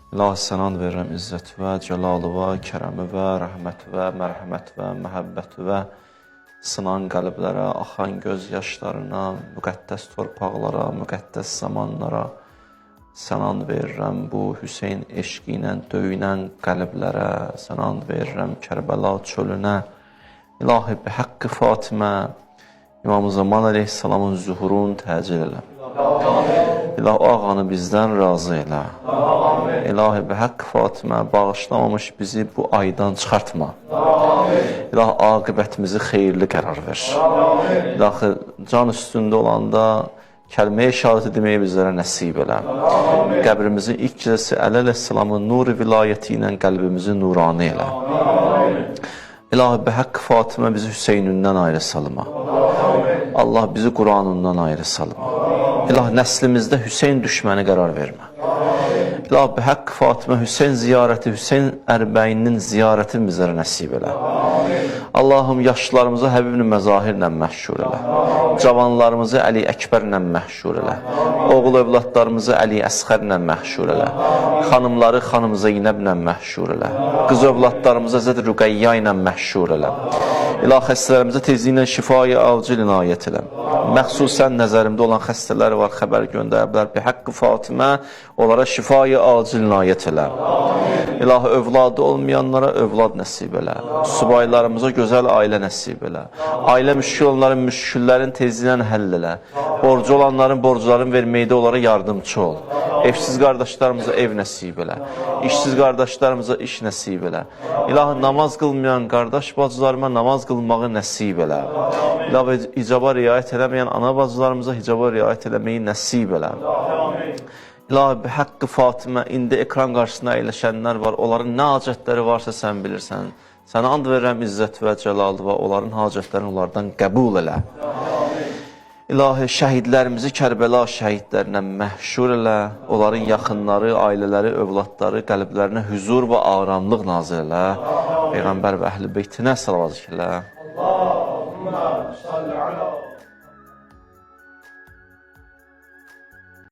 İlahi sənan verirəm izzətivə, cəlalıva, kərəmivə, rəhmətivə, mərhəmətivə, məhəbbətivə, sınan qəlblərə, axan göz yaşlarına, müqəddəs torpaqlara, müqəddəs zamanlara sənan verirəm bu Hüseyn eşqi ilə döyünən qəlblərə, sənan verirəm Kərbəla çölünə. İlahi bi haqqı Fatimə, İmam-ı Zaman əleyhissalamın zuhurunu təcil elə. İlahi o ağanı bizdən razı elə. İlahi bi haqqı Fatimə, bağışlamamış bizi bu aydan çıxartma. İlahi aqibətimizi xeyirli qərar ver. İlahi can üstündə olanda kəlmə-i şəhadəti deməyi bizlərə nəsib elə. Qəbrimizin ilk gecəsi Əli əleyhissalamın nuru vilayəti ilə qəlbimizi nurani elə. İlahi bi haqqı Fatimə bizi Hüseynündən ayrı salma. Allah bizi Quranından ayrı salma. İlahi nəslimizdə Hüseyn düşməni qərar vermə. İlahi bi haqqı Fatimə Hüseyn ziyarəti, Hüseyn ərbəyinin ziyarəti bizlərə nəsib elə. Allahım yaşlılarımızı Həbib-i Məzahirlə məşhur elə. Cavanlarımızı Əli Əkbərlə məşhur elə. Oğul övladlarımızı Əli Əsxərlə məşhur elə. Xanımları xanım Zeynəblə məşhur elə. Qız övladlarımızı Həzrət Rüqəyyə ilə məşhur elə. İlahi xəstələrimizə tezliklə şifayı acil inayət elə. Məxsusən nəzərimdə olan xəstələr var, xəbər göndəriblər. Bi haqqı Fatimə onlara şifayı acil inayət elə. İlahi övladı olmayanlara övlad nəsib elə. Subaylarımıza gözəl ailə nəsib elə. Ailə müşkül olanların müşküllərin tezliklə həll elə. Borcu olanların borclarını verməkdə onlara yardımcı ol. Evsiz qardaşlarımıza ev nəsib elə. İşsiz qardaşlarımıza iş nəsib elə. İlahi namaz qılmayan qardaş bacılarıma namaz qılmağı nəsib elə. İlahi icaba riayət eləməyən ana bacılarımıza icaba riayət eləməyi nəsib elə. İlahi bi haqqı Fatimə, indi ekran qarşısında əyləşənlər var, onların nə hacətləri varsa sən bilirsən. Sənə and verirəm izzət və cəlal və onların hacətlərini onlardan qəbul elə. İlahi şəhidlərimizi Kərbəla şəhidlərinə məhşur elə, onların yaxınları, ailələri, övladları, qəlblərinə hüzur və aramlıq nazil elə. Peyğəmbər və əhl-i beytinə salavat elə. Allahümmə salli ala